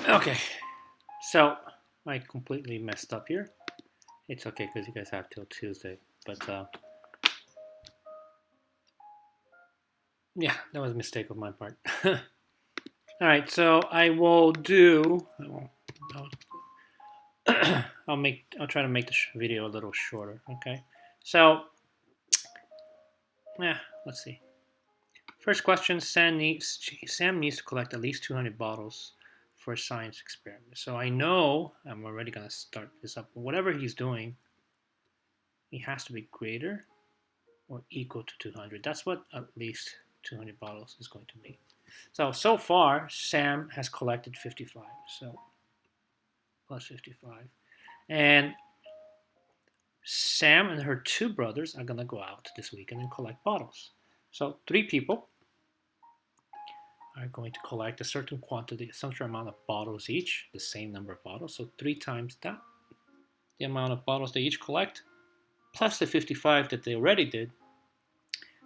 Okay, so I completely messed up here. It's okay because you guys have till Tuesday. But yeah, that was a mistake of my part. All right, so I will do. I'll try to make the video a little shorter. Okay, so yeah, let's see. First question: Sam needs to collect at least 200 bottles for a science experiment. So I know I'm already gonna start this up. Whatever he's doing, he has to be greater or equal to 200. That's what at least 200 bottles is going to be. So far, Sam has collected 55. So plus 55. And Sam and her two brothers are going to go out this weekend and collect bottles. So three people are going to collect a certain quantity, a certain amount of bottles each, the same number of bottles. So three times that, the amount of bottles they each collect, plus the 55 that they already did,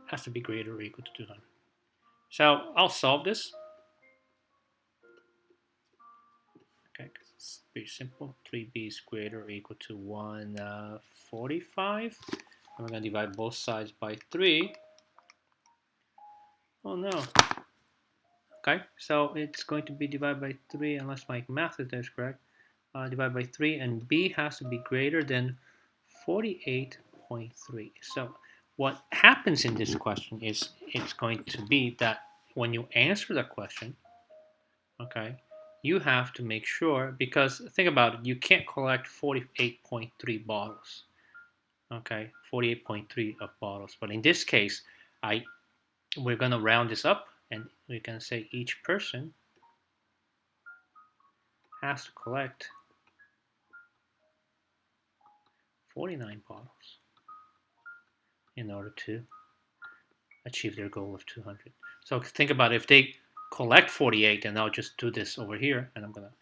has to be greater or equal to 200. So I'll solve this. Okay, it's pretty simple. 3b is greater or equal to 145. And we're going to divide both sides by 3. Oh no. Okay, so it's going to be divided by 3 unless my math is correct. Divided by 3, and b has to be greater than 48.3. So what happens in this question is it's going to be that when you answer the question, okay, you have to make sure, because think about it, you can't collect 48.3 bottles, okay, 48.3 of bottles. But in this case, we're going to round this up, and we can say each person has to collect 49 bottles in order to achieve their goal of 200. So think about it, if they collect 48, and I'll just do this over here, and I'm going to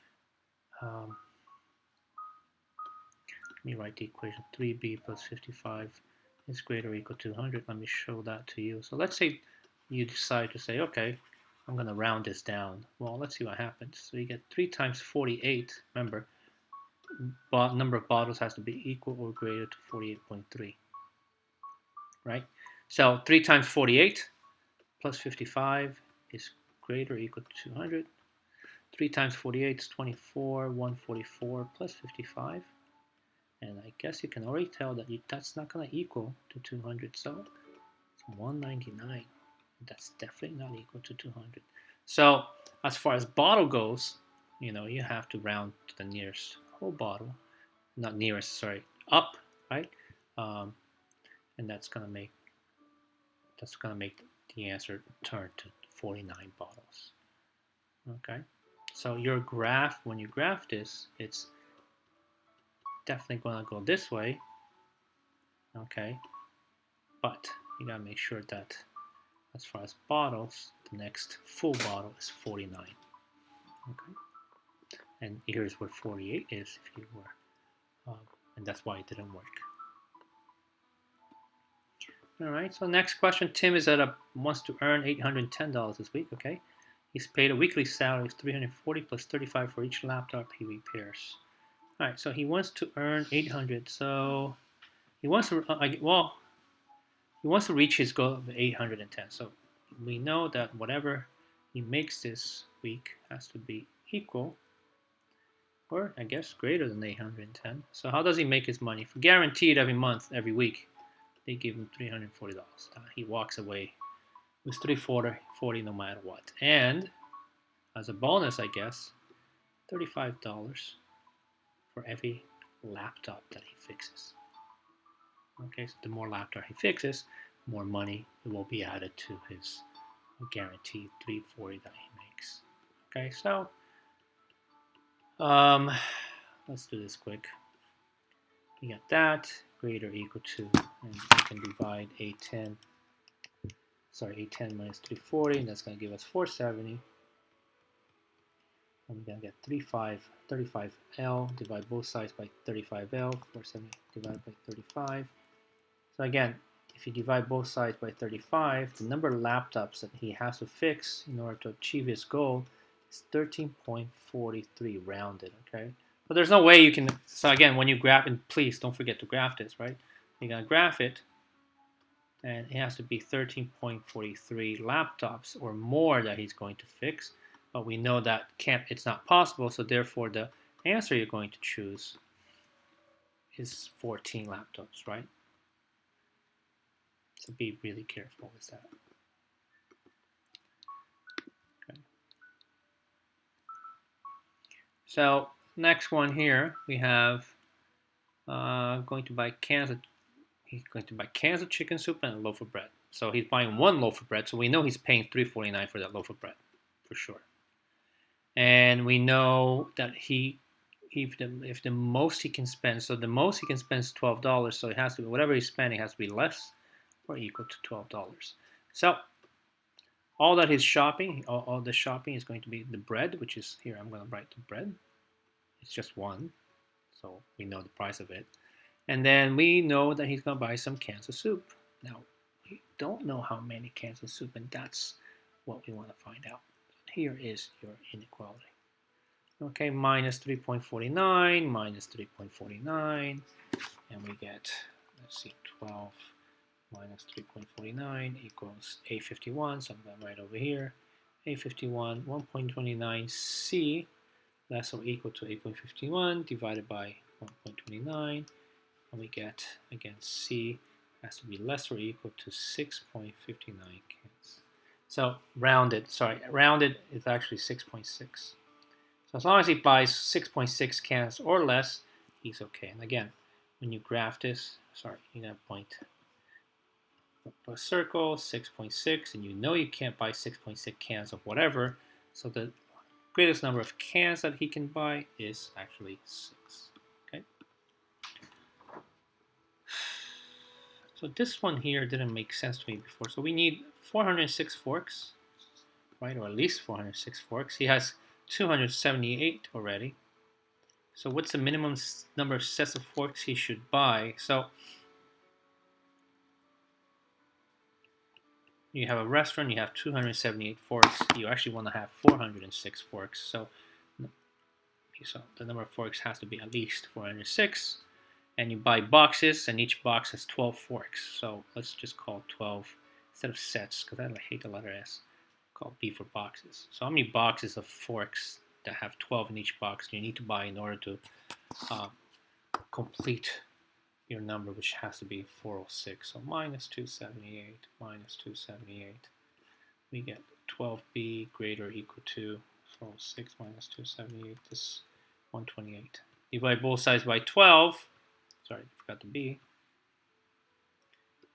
let me write the equation. 3b plus 55 is greater or equal to 200. Let me show that to you. So let's say you decide to say, okay, I'm going to round this down. Well, let's see what happens. So you get 3 times 48. Remember, number of bottles has to be equal or greater to 48.3. Right? So 3 times 48 plus 55 is greater or equal to 200. 3 times 48 is 24. 144 plus 55. And I guess you can already tell that that's not going to equal to 200. So it's 199. That's definitely not equal to 200. So as far as bottle goes, you have to round to the nearest whole bottle. Not nearest, sorry, up, right? And that's going to make the answer turn to 49 bottles. Okay. So your graph, when you graph this, it's definitely going to go this way. Okay. But you got to make sure that as far as bottles, the next full bottle is 49. Okay. And here's where 48 is if you were. And that's why it didn't work. All right, so next question. Tim wants to earn $810 this week, okay? He's paid a weekly salary of $340 plus $35 for each laptop he repairs. All right, so he wants to earn $800. So he wants to, he wants to reach his goal of $810. So we know that whatever he makes this week has to be equal, or I guess greater than 810. So how does he make his money? For guaranteed every month, every week, they give him $340. He walks away with $340 no matter what. And as a bonus, I guess, $35 for every laptop that he fixes. Okay, so the more laptop he fixes, more money will be added to his guaranteed $340 that he makes. Okay, so let's do this quick. You got that greater or equal to, and you can divide 810 minus 340, and that's going to give us 470. I'm going to get 35L, divide both sides by 35L, 470 divided by 35. So again, if you divide both sides by 35, the number of laptops that he has to fix in order to achieve his goal It's 13.43 rounded, okay? But there's no way you can, so again, when you graph, and please don't forget to graph this, right? You're gonna graph it, and it has to be 13.43 laptops or more that he's going to fix. But we know that it's not possible, so therefore the answer you're going to choose is 14 laptops, right? So be really careful with that. Okay. So next one here, we have going to buy cans of, he's going to buy cans of chicken soup and a loaf of bread. So he's buying one loaf of bread, so we know he's paying $3.49 for that loaf of bread, for sure. And we know that if the most he can spend, so the most he can spend is $12, so it has to be, whatever he's spending has to be less or equal to $12. So all that he's shopping, all the shopping is going to be the bread, which is here. I'm going to write the bread. It's just one, so we know the price of it. And then we know that he's going to buy some cans of soup. Now, we don't know how many cans of soup, and that's what we want to find out. Here is your inequality. Okay, minus 3.49, minus 3.49, and we get, let's see, 12 minus 3.49 equals 851, so I'm going to write over here, 851, 1.29c less or equal to 8.51 divided by 1.29, and we get, again, c has to be less or equal to 6.59 cans. So rounded is actually 6.6. So as long as he buys 6.6 cans or less, he's okay. And again, when you graph this, you're going to point a circle, 6.6, and you know you can't buy 6.6 cans of whatever. So the greatest number of cans that he can buy is actually 6. Okay. So this one here didn't make sense to me before. So we need 406 forks, right? Or at least 406 forks. He has 278 already. So what's the minimum number of sets of forks he should buy? So you have a restaurant, you have 278 forks. You actually want to have 406 forks. So the number of forks has to be at least 406. And you buy boxes, and each box has 12 forks. So let's just call 12 instead of sets, because I hate the letter S. Call B for boxes. So how many boxes of forks that have 12 in each box do you need to buy in order to complete your number, which has to be 406. So minus 278, minus 278. We get 12b greater or equal to 406 minus 278. This is 128. Divide both sides by 12. Sorry, forgot the b.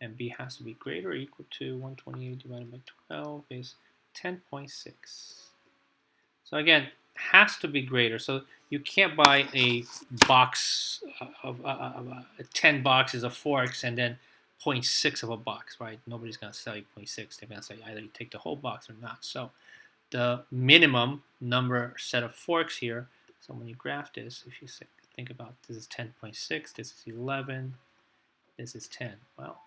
And b has to be greater or equal to 128 divided by 12 is 10.6. So again, has to be greater. So you can't buy a box of 10 boxes of forks and then 0.6 of a box, right? Nobody's going to sell you 0.6. They're going to say either you take the whole box or not. So the minimum number set of forks here, so when you graph this, if you think about this is 10.6, this is 11, this is 10. Well,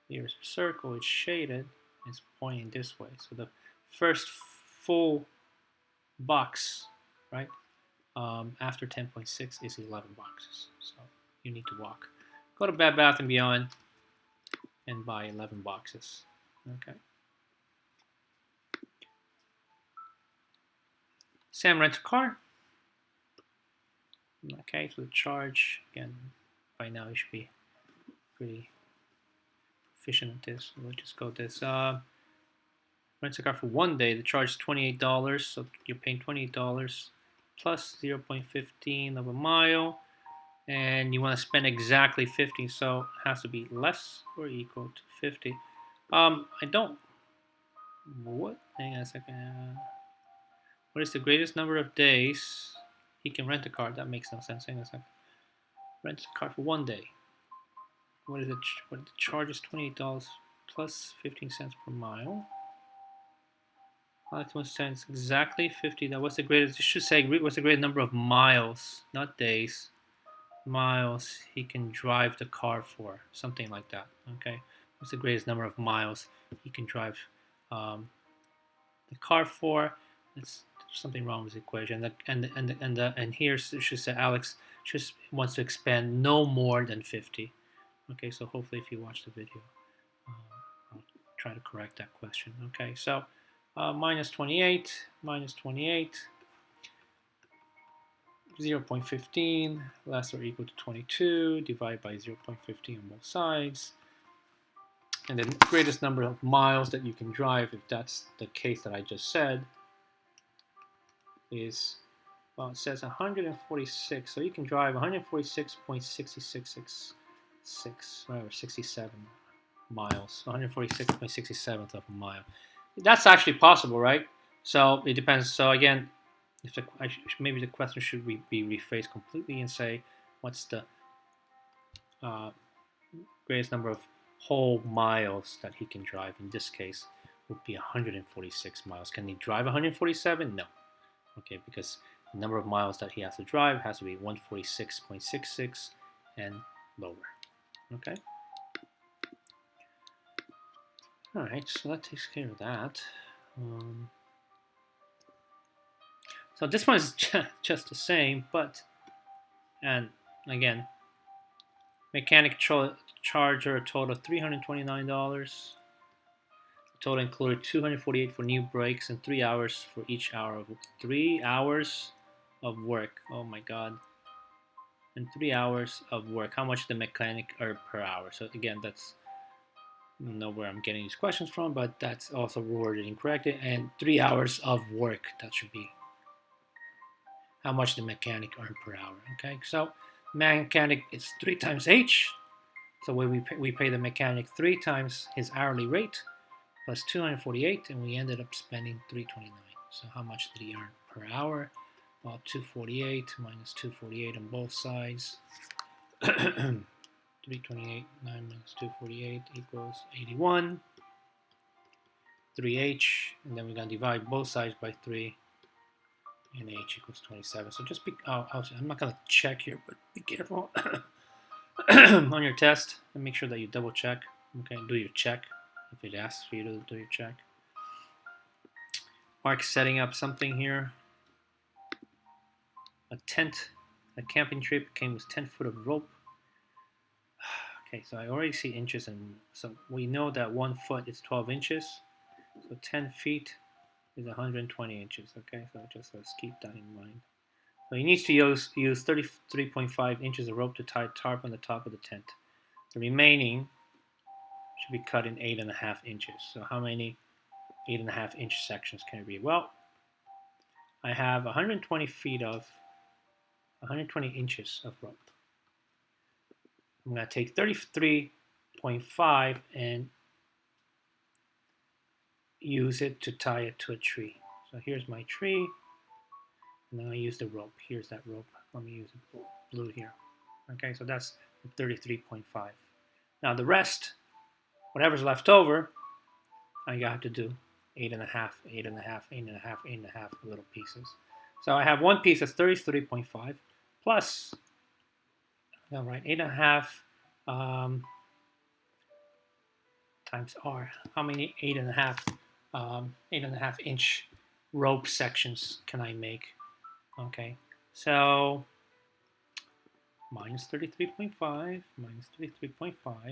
here's a circle, it's shaded, it's pointing this way. So the first full box, right, after 10.6 is 11 boxes. So you need to go to Bed Bath & Beyond and buy 11 boxes. Okay. Sam rents a car. Okay, so the charge, again, by now you should be pretty efficient at this. We'll just go this. Rents a car for 1 day. The charge is $28, so you're paying $28 plus 0.15 of a mile, and you want to spend exactly 50, so it has to be less or equal to 50. I don't. What? Hang on a second. What is the greatest number of days he can rent a car? That makes no sense. Hang on a second. Rents a car for 1 day. What is it? What the charge is $28 plus 15 cents per mile. $1 exactly 50. Now, what's the greatest? It should say what's the greatest number of miles, not days. Miles he can drive the car for, something like that. Okay, what's the greatest number of miles he can drive the car for? There's something wrong with the equation. And here she said Alex just wants to expand no more than 50. Okay, so hopefully if you watch the video, I'll try to correct that question. Okay, so minus 28, 0.15 less or equal to 22, divide by 0.15 on both sides. And the greatest number of miles that you can drive, if that's the case that I just said, is, well, it says 146. So you can drive 146.6666, or 67 miles, 146.67th of a mile. That's actually possible, right? So it depends. So again, if maybe the question should be rephrased completely and say, what's the greatest number of whole miles that he can drive? In this case, would be 146 miles. Can he drive 147? No. Okay, because the number of miles that he has to drive has to be 146.66 and lower. Okay. All right, so that takes care of that. So this one is just the same, but, and again, mechanic charger, a total of $329. The total included $248 for new brakes and 3 hours for each hour of 3 hours of work. Oh my God. And 3 hours of work. How much the mechanic earned per hour? So again, that's, I don't know where I'm getting these questions from, but that's also worded incorrectly. And 3 hours of work, that should be how much the mechanic earned per hour. Okay, so mechanic is 3 times H. So we pay the mechanic 3 times his hourly rate plus 248, and we ended up spending 329. So how much did he earn per hour? Well, 248 minus 248 on both sides. 328 minus 248 equals 81. 3h, and then we're going to divide both sides by 3, and h equals 27. So just be, I'm not going to check here, but be careful on your test and make sure that you double check. Okay, do your check if it asks for you to do your check. Mark's setting up something here. A tent, a camping trip came with 10 foot of rope. Okay, so I already see inches, and so we know that 1 foot is 12 inches. So 10 feet is 120 inches. Okay, so just let's keep that in mind. So he needs to use 33.5 inches of rope to tie a tarp on the top of the tent. The remaining should be cut in 8.5 inches. So how many 8.5 inch sections can it be? Well, I have 120 inches of rope. I'm going to take 33.5 and use it to tie it to a tree. So here's my tree, and then I use the rope. Here's that rope. Let me use the blue here. Okay, so that's 33.5. Now the rest, whatever's left over, I got to do 8.5 little pieces. So I have one piece that's 33.5 plus, all right, 8.5 times R. How many 8.5 inch rope sections can I make? Okay, so minus 33.5,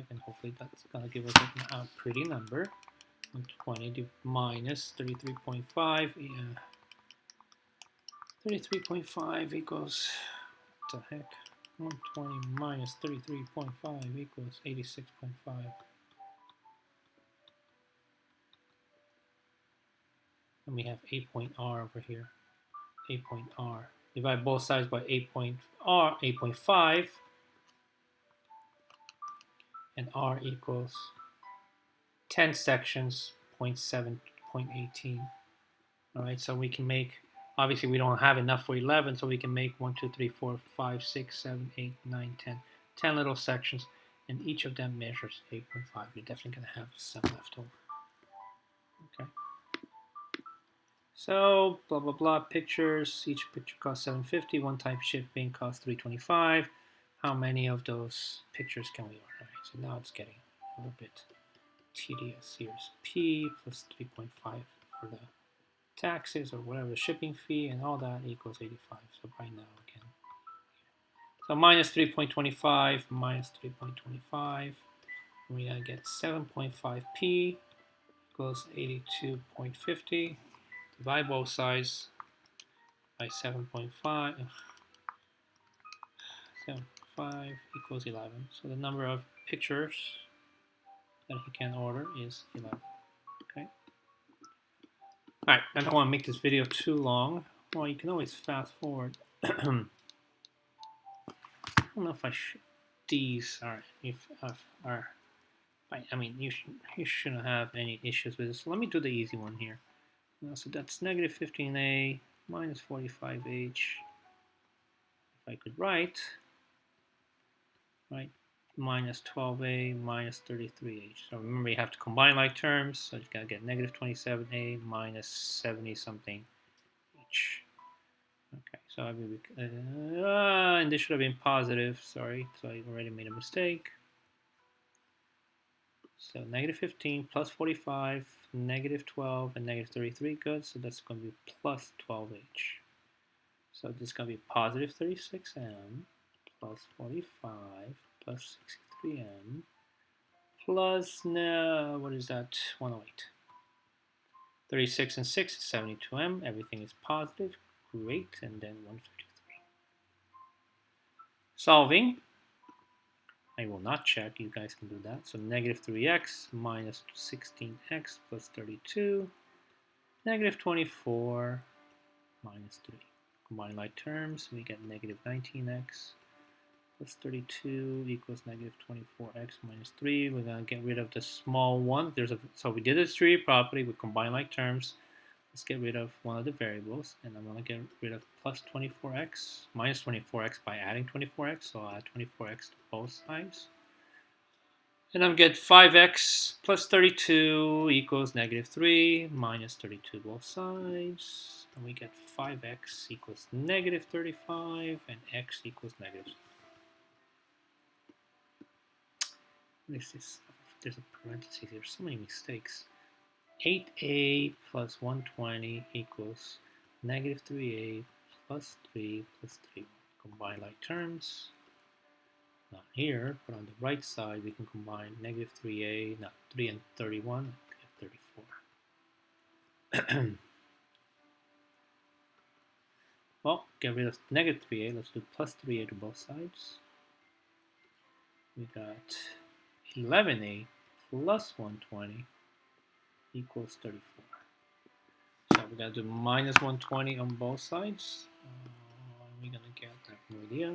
and hopefully that's gonna give us a pretty number. 120 minus 33.5, 33.5 equals, what the heck? 120 minus 33.5 equals 86.5. And we have 8.R over here. 8.R. Divide both sides by 8.5, and R equals 10 sections, 0.18. All right, so we can make, obviously we don't have enough for 11, so we can make 1, 2, 3, 4, 5, 6, 7, 8, 9, 10. 10 little sections, and each of them measures 8.5. You're definitely going to have some left over. Okay. So, blah, blah, blah, pictures. Each picture costs $7.50. One type shipping costs $3.25. How many of those pictures can we order? Right, so now it's getting a little bit tedious. Here's P plus 3.5 for the taxes or whatever, the shipping fee and all that equals 85. So right now again. So minus 3.25 minus 3.25. We're going to get 7.5p equals 82.50. Divide both sides by 7.5. 7.5 equals 11. So the number of pictures that he can order is 11. Okay. All right, I don't want to make this video too long. Well, you can always fast forward. I don't know if I should. These are I mean, you shouldn't have any issues with this. So let me do the easy one here. So that's negative 15a minus 45h. If I could write, right, minus 12a minus 33h. So remember, you have to combine like terms. So you gotta get negative 27a minus 70 something h. Okay, so and this should have been positive. Sorry, so I already made a mistake. So negative 15 plus 45, negative 12, and negative 33. Good. So that's going to be plus 12h. So this is going to be positive 36m plus 45 plus 63m plus, no, what is that? 108. 36 and 6 is 72m. Everything is positive. Great. And then 153. Solving. I will not check. You guys can do that. So negative 3x minus 16x plus 32. Negative 24 minus 3. Combine like terms, we get negative 19x plus 32 equals negative 24x minus 3. We're going to get rid of the small one. So we did this tree property. We combine like terms. Let's get rid of one of the variables. And I'm going to get rid of plus 24x minus 24x by adding 24x. So I'll add 24x to both sides. And I'm going to get 5x plus 32 equals negative 3 minus 32 both sides. And we get 5x equals negative 35 and x equals negative. What is this? There's a parenthesis. There's so many mistakes. 8a plus 120 equals negative 3a plus 3 plus 3. Combine like terms. Not here, but on the right side we can combine negative 3a, not 3 and 31, get 34. Well, get rid of negative 3a. Let's do plus 3a to both sides. We got 11a plus 120 equals 34. So we got to do minus 120 on both sides. We're going to get that idea.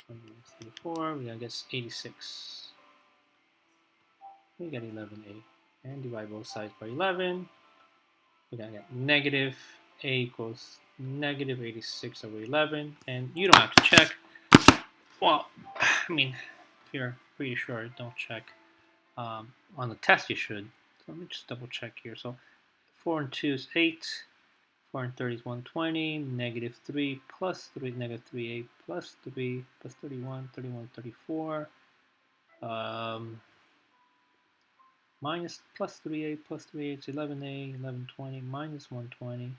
20 minus 34, we're going to get 86. We got 11a. And divide both sides by 11. We're going to get negative a equals negative 86 over 11. And you don't have to check. Well, I mean, if you're pretty sure, don't check. On the test you should. So let me just double check here. So 4 and 2 is 8. 4 and 30 is 120. Negative 3 plus 3, negative 3a plus 3 plus 31, 31, 34. Minus plus 3a plus 3a is 11a, 1120 minus 120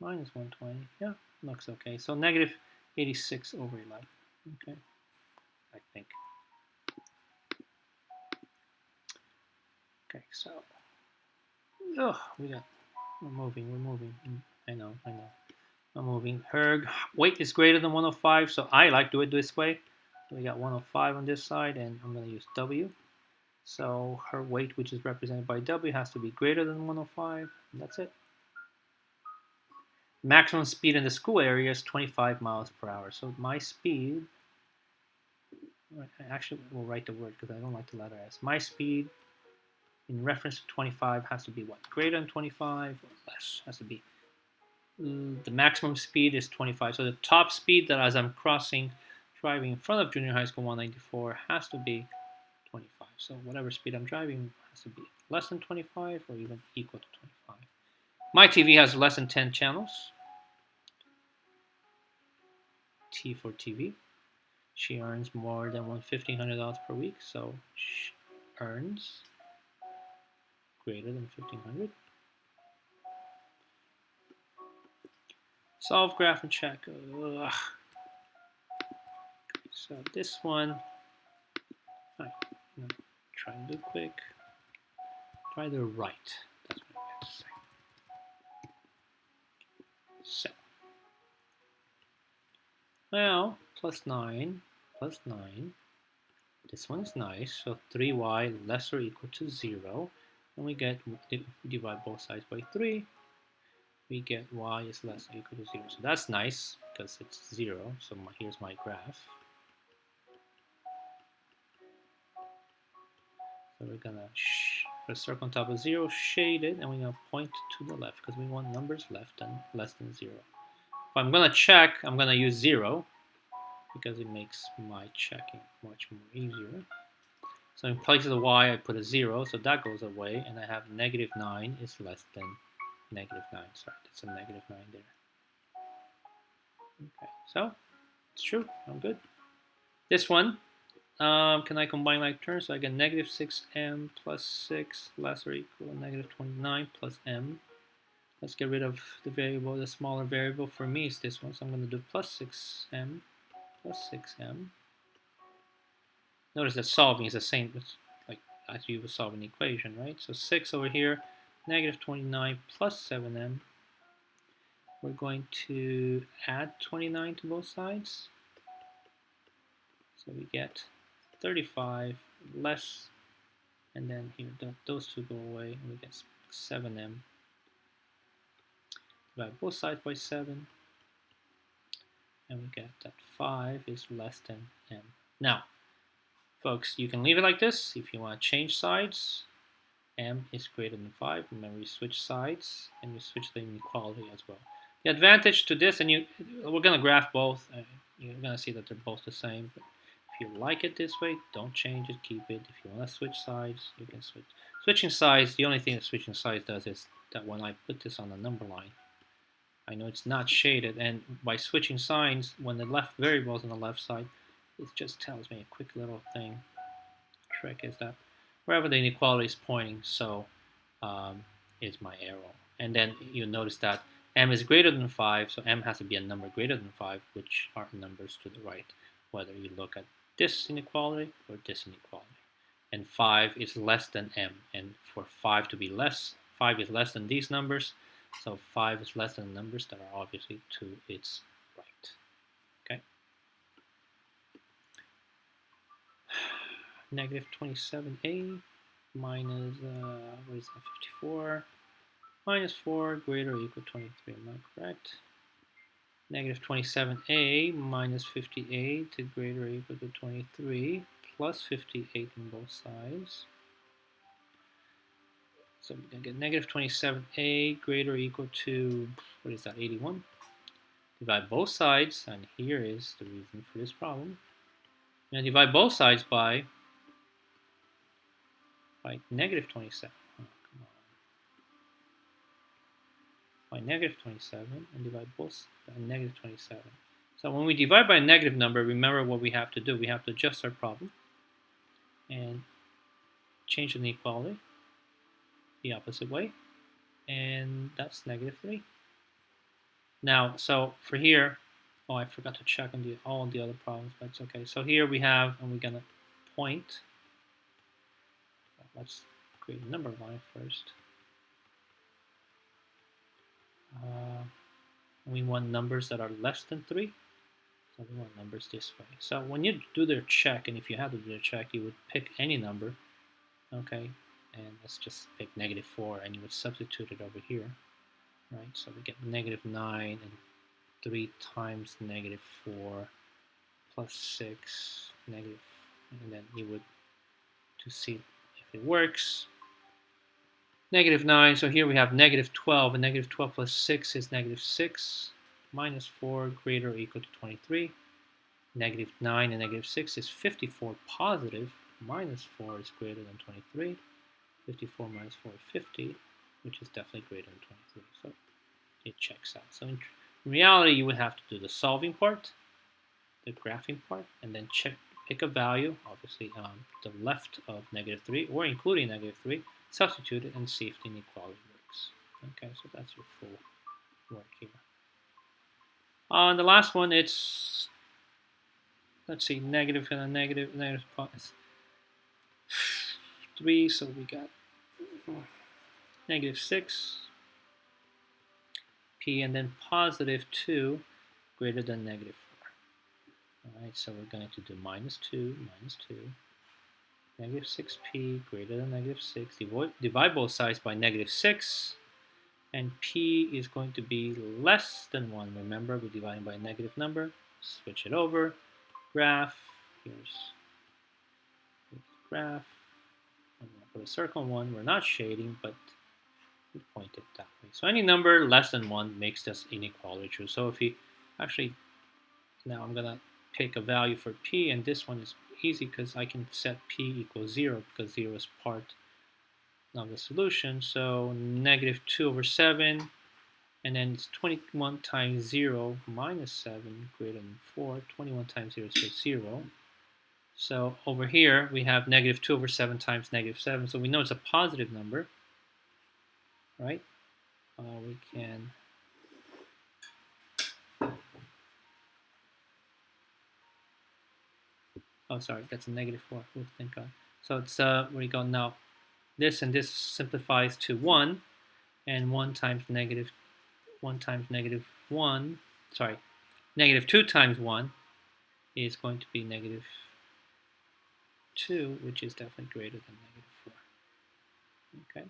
minus 120. Yeah, looks okay. So negative 86 over 11. Okay, I think. Okay, so we're moving. I know. I'm moving. Her weight is greater than 105, so I like to do it this way. We got 105 on this side, and I'm going to use W. So her weight, which is represented by W, has to be greater than 105. And that's it. Maximum speed in the school area is 25 miles per hour. So my speed, I actually will write the word because I don't like the letter S. My speed in reference to 25 has to be what? Greater than 25 or less? Has to be. The maximum speed is 25. So the top speed that as I'm driving in front of junior high school 194 has to be 25. So whatever speed I'm driving has to be less than 25 or even equal to 25. My TV has less than 10 channels. T for TV. She earns more than $1,500 per week, so she earns greater than $1,500. Solve graph and check. Ugh. So this one, try and do quick. Try the right. That's what I have to say. So, well, plus 9, plus 9. This one is nice. So 3y less or equal to 0. And we get, divide both sides by 3. We get y is less or equal to 0. So that's nice because it's 0. So here's my graph. So we're going to put a circle on top of 0, shade it, and we're going to point to the left because we want numbers left and less than 0. If I'm going to check, I'm going to use 0 because it makes my checking much more easier. So in place of the y, I put a 0, so that goes away, and I have negative 9 is less than negative 9. Sorry, it's a negative 9 there. Okay, so it's true. I'm good. This one, can I combine like terms? So I get negative 6m plus 6 less or equal to negative 29 plus m. Let's get rid of the variable. The smaller variable for me is this one, so I'm going to do plus 6m plus 6m. Notice that solving is the same like as you would solve an equation, right? So 6 over here, negative 29 plus 7m. We're going to add 29 to both sides. So we get 35 less, and then here those two go away, and we get 7m. Divide both sides by 7, and we get that 5 is less than m. Now, folks, you can leave it like this. If you want to change sides, m is greater than 5. Remember, you switch sides, and you switch the inequality as well. The advantage to this, and we're going to graph both. You're going to see that they're both the same. But if you like it this way, don't change it, keep it. If you want to switch sides, you can switch. Switching sides, the only thing that switching sides does is that when I put this on the number line, I know it's not shaded, and by switching signs, when the left variable is on the left side, it just tells me a quick little thing. Trick is that wherever the inequality is pointing, so is my arrow. And then you notice that m is greater than 5, so m has to be a number greater than 5, which are numbers to the right, whether you look at this inequality or this inequality. And 5 is less than m, and for 5 to be less, 5 is less than these numbers, so 5 is less than numbers that are obviously to its right. Okay. Negative 27a minus, what is that, 54, minus 4 greater or equal to 23, am I correct? Negative 27a minus 58 to greater or equal to 23 plus 58 on both sides. So we're going to get negative 27a greater or equal to, what is that, 81? Divide both sides, and here is the reason for this problem. Now divide both sides by negative 27. Oh, come on. By negative 27, and divide both by negative 27. So when we divide by a negative number, remember what we have to do. We have to adjust our problem and change the inequality the opposite way, and that's negative 3. Now, so for here, oh, I forgot to check on all the other problems, but it's okay. So here we have, and we're gonna point. Let's create a number line first. We want numbers that are less than 3. So we want numbers this way. So when you do their check, and if you have to do their check, you would pick any number, okay? And let's just pick negative 4, and you would substitute it over here, right? So we get negative 9 and 3 times negative 4 plus 6 negative, and then you would, to see if it works, negative 9, so here we have negative 12, and negative 12 plus 6 is negative 6, minus 4 greater or equal to 23, negative 9 and negative 6 is 54 positive, minus 4 is greater than 23, 54 minus 4 is 50, which is definitely greater than 23, so it checks out. So in reality, you would have to do the solving part, the graphing part, and then pick a value, obviously the left of negative 3, or including negative 3, substitute it, and see if the inequality works. Okay, so that's your full work here. On the last one, it's, let's see, negative and a negative, negative plus 3, so we got negative 6, p, and then positive 2 greater than negative 4. All right, so we're going to do minus 2, negative 6p greater than negative 6. Divide both sides by negative 6, and p is going to be less than 1. Remember, we're dividing by a negative number. Switch it over. Graph. Here's the graph. I'm going to put a circle on 1. We're not shading, but we point it that way. So any number less than 1 makes this inequality true. So if we actually, now I'm going to pick a value for p, and this one is easy because I can set p equals 0 because 0 is part of the solution. So negative 2 over 7, and then it's 21 times 0 minus 7 greater than 4. 21 times 0 is just 0. So over here we have negative 2 over 7 times negative 7. So we know it's a positive number, right? We can oh, sorry, that's a negative 4. Oh, thank God. So it's where we go now. This and this simplifies to 1, and 1 times negative 1 times negative 1. Sorry, negative 2 times 1 is going to be negative 2, which is definitely greater than negative 4. Okay.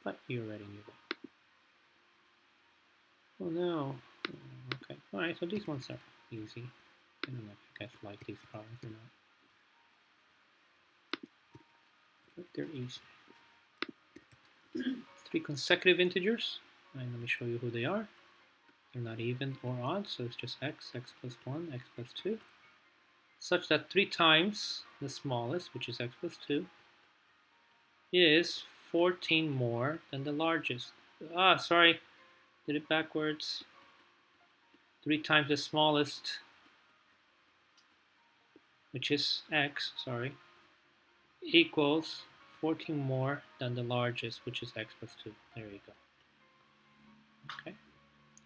But you already knew that. Oh no. Okay. Alright, so these ones are easy. I don't know if you guys like these problems or not. But they're easy. 3 consecutive integers. And let me show you who they are. They're not even or odd, so it's just x, x plus 1, x plus 2. Such that 3 times the smallest, which is x plus 2, is 14 more than the largest. Ah, sorry, did it backwards. 3 times the smallest, which is x, sorry, equals 14 more than the largest, which is x plus 2. There you go. Okay,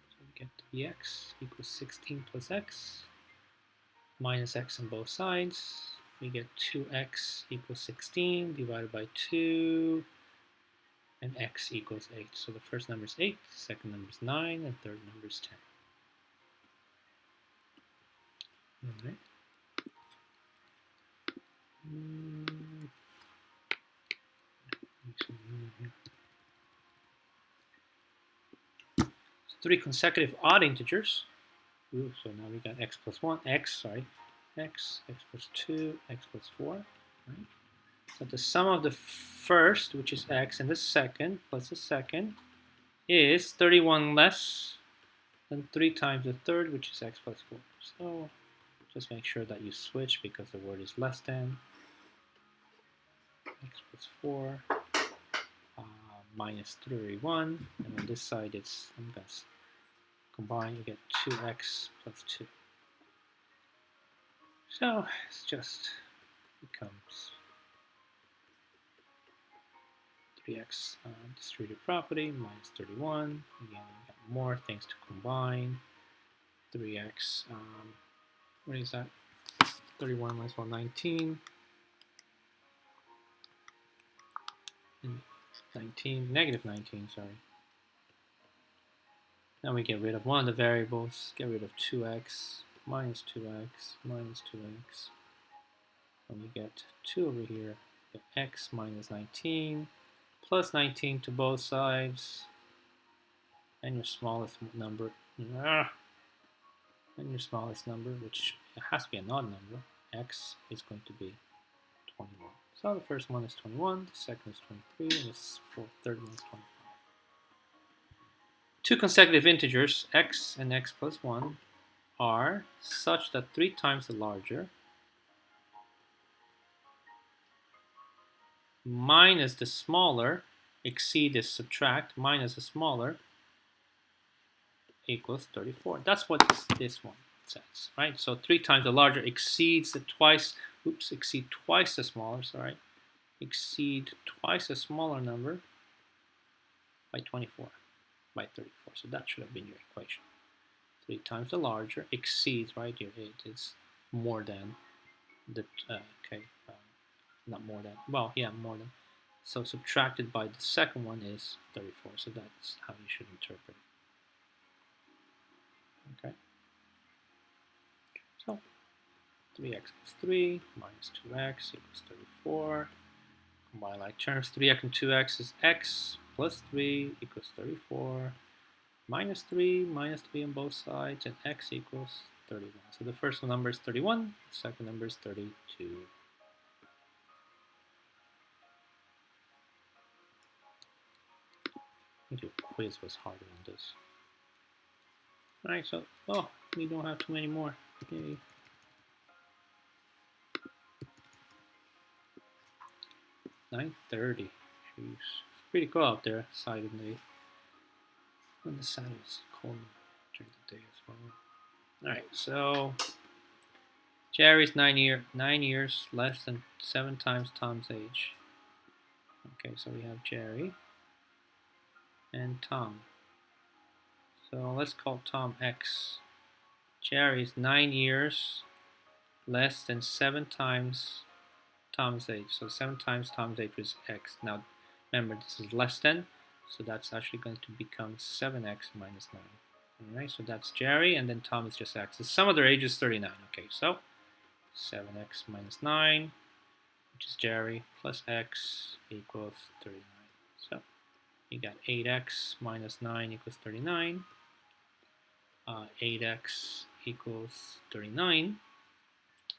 so we get 3x equals 16 plus x, minus x on both sides. We get 2x equals 16 divided by 2, and x equals 8. So the first number is 8, second number is 9, and third number is 10. All right. So 3 consecutive odd integers. Ooh, so now we got x plus 1, x plus 2, x plus 4. Right? So the sum of the first, which is x, and the second plus the second is 31 less than 3 times the third, which is x plus 4. So just make sure that you switch because the word is less than. X plus 4 minus 31, and on this side it's, I'm going to combine, you get 2x plus 2. So it's just becomes 3x distributive property minus 31. Again, we got more things to combine. 3x, what is that? 31 minus 1, 19. And 19, negative 19, sorry. Now we get rid of one of the variables, get rid of 2x, minus 2x, minus 2x. And we get 2 over here, get x minus 19, plus 19 to both sides, and your smallest number, and your smallest number, which has to be an odd number, x is going to be 21. So the first one is 21, the second is 23, and the third one is 25. 2 consecutive integers, x and x plus 1, are such that 3 times the larger minus the smaller, exceed is subtract, minus the smaller equals 34. That's what this one says, right? So 3 times the larger exceeds the exceed twice the smaller, sorry. Exceed twice the smaller number by 24 by 34. So that should have been your equation. 3 times the larger exceeds, right here, it is more than the, okay, not more than, well, yeah, more than. So subtracted by the second one is 34. So that's how you should interpret it. Okay. So 3x plus 3 minus 2x equals 34. Combine like terms, 3x and 2x is x plus 3 equals 34. Minus 3 on both sides, and x equals 31. So the first number is 31, the second number is 32. I think your quiz was harder than this. Alright, so, oh, we don't have too many more. Yay. $9:30. Jeez. It's pretty cool out there, aside on the side it's cold during the day as well. Alright, so Jerry's 9 years less than 7 times Tom's age. Okay, so we have Jerry and Tom. So let's call Tom X. Jerry's 9 years less than 7 times Tom's age. So 7 times Tom's age is X. Now remember, this is less than, so that's actually going to become 7x minus 9. Alright, so that's Jerry, and then Tom is just X. The sum of their age is 39. Okay, so 7x minus 9, which is Jerry, plus X equals 39. So you got 8x minus 9 equals 39. 8x equals 39.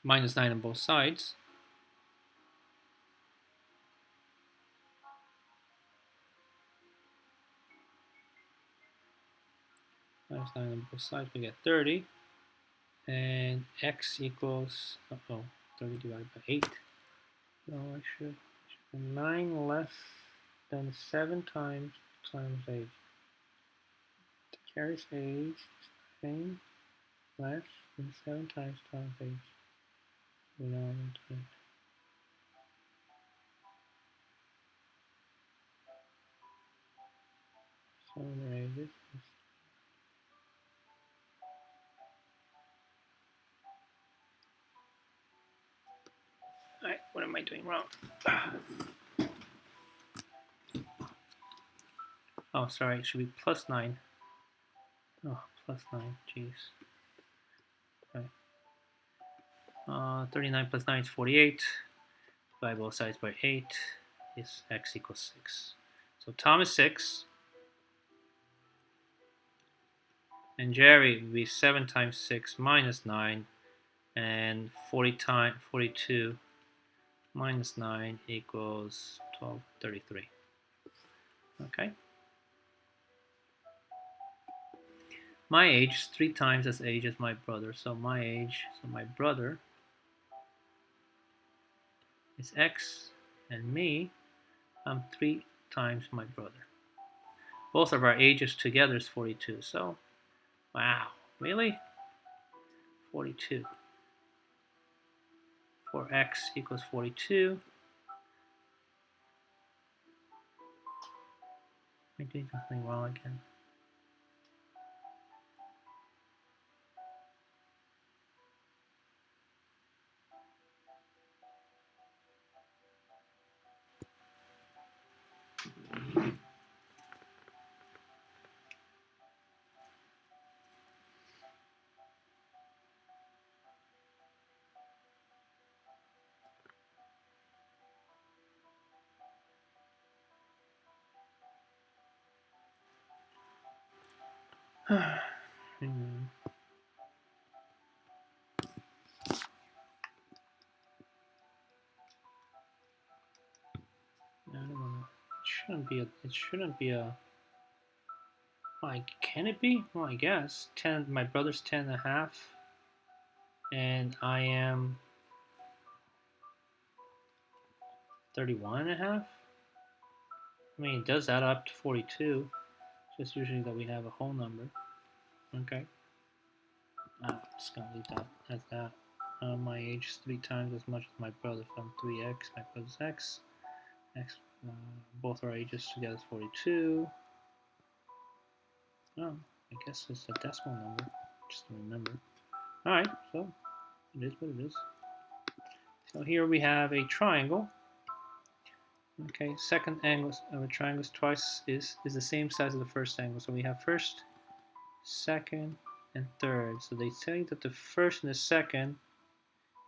Minus 9 on both sides. Minus 9 on both sides, we get 30. And x equals, 30 divided by 8. No, I should 9 less than 7 times age. Carries age, 9 less than 7 times age. So there it is. Alright, what am I doing wrong? Oh, sorry, it should be plus 9. Oh, plus 9, jeez. Okay. 39 plus 9 is 48. Divide both sides by 8 is x equals 6. So Tom is 6. And Jerry would be 7 times 6 minus 9. And 42 minus 9 equals 1233. Okay. My age is 3 times as age as my brother. So my brother is x, and me, I'm 3 times my brother. Both of our ages together is 42. So, wow, really? 42. 4x equals 42. Am I doing something wrong again? I don't know. It shouldn't be a. Like, can it be? Well, I guess. 10. My brother's 10 and a half, and I am 31 and a half. I mean, it does add up to 42. Just usually that we have a whole number. Okay. I'm just gonna leave that as that. My age is 3 times as much as my brother, so I'm 3x. My brother's x. X. Both our ages together is 42. Oh, I guess it's a decimal number, just to remember. Alright, so it is what it is. So here we have a triangle. Okay, second angle of a triangle is twice is the same size as the first angle. So we have first, second, and third. So they say that the first and the second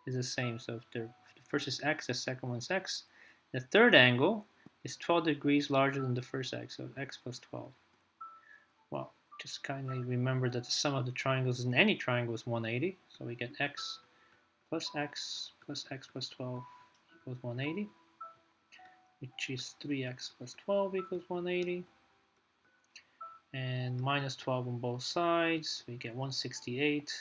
is the same. So if the first is x, the second one's x. The third angle is 12 degrees larger than the first x, so x plus 12. Well, just kindly remember that the sum of the triangles in any triangle is 180. So we get x plus x plus x plus 12 equals 180, which is 3x plus 12 equals 180. And minus 12 on both sides, we get 168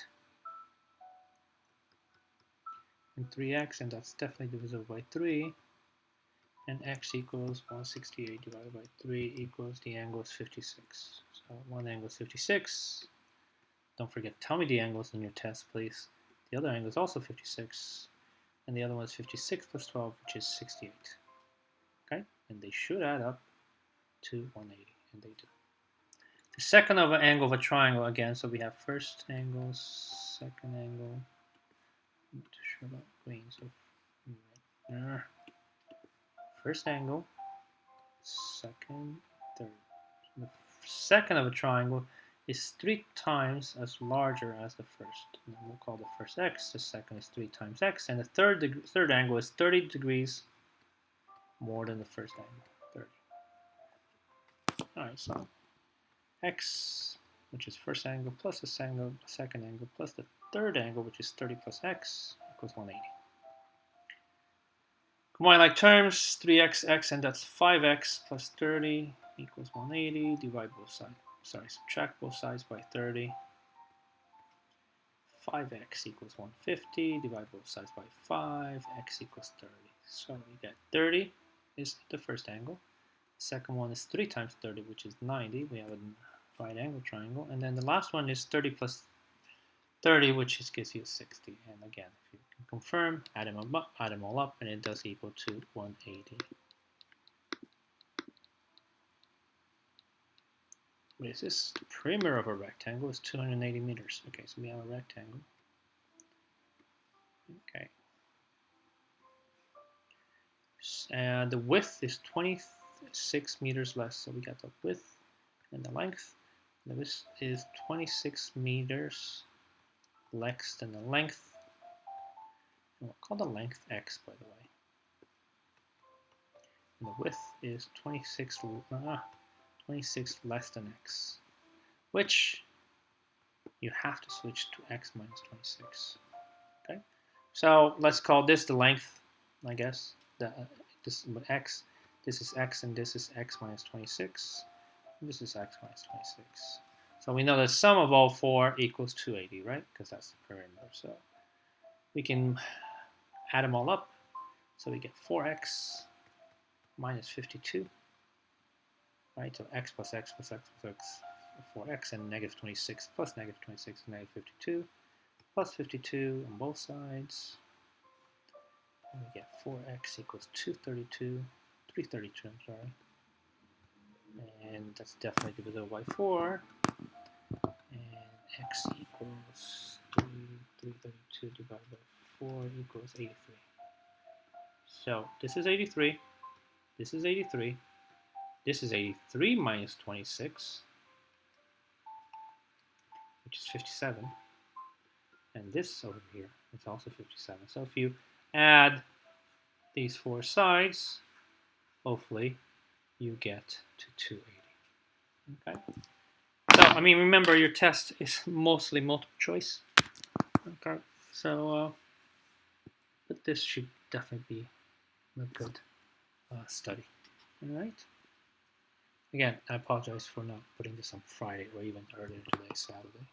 and 3x, and that's definitely divisible by 3. And x equals 168 divided by 3 equals, the angle is 56. So one angle is 56. Don't forget, tell me the angles in your test, please. The other angle is also 56. And the other one is 56 plus 12, which is 68. Okay? And they should add up to 180, and they do. The second of an angle of a triangle again, so we have first angle, second angle. I'm not too sure about green, so first angle, second, third. The second of a triangle is 3 times as larger as the first. And we'll call the first x, the second is 3 times x, and the third angle is 30 degrees more than the first angle, 30. Alright, so x, which is first angle, plus the second angle, plus the third angle, which is 30 plus x, equals 180. Combine like terms, 3x, x, and that's 5x plus 30 equals 180. Divide both sides. Sorry, subtract both sides by 30. 5x equals 150. Divide both sides by 5. X equals 30. So we get 30 is the first angle. Second one is 3 times 30, which is 90. We have a right angle triangle. And then the last one is 30 plus 30, which gives you 60. And again, if you can confirm, add them all up, and it does equal to 180. What is this? The perimeter of a rectangle is 280 meters. Okay, so we have a rectangle. Okay. And the width is 26 meters less. So we got the width and the length. And this is 26 meters less than the length. And we'll call the length x, by the way. And the width is 26 less than x, which you have to switch to x minus 26. Okay, so let's call this the length, I guess. This is x, this is x, and this is x minus 26. And this is x minus 26. So we know the sum of all four equals 280, right? Because that's the perimeter. So we can add them all up. So we get 4x minus 52. Right, so x plus x plus x plus x, 4x, and negative 26 plus negative 26 is negative 52, plus 52 on both sides. And we get 4x equals 232, 332, I'm sorry. And that's definitely divisible by 4. And x equals 332 divided by 4 equals 83. So this is 83, this is 83. This is 83 minus 26, which is 57. And this over here is also 57. So if you add these four sides, hopefully you get to 280. Okay. So, I mean, remember your test is mostly multiple choice. Okay. So, but this should definitely be a good study. All right. Again, I apologize for not putting this on Friday or even earlier today, Saturday.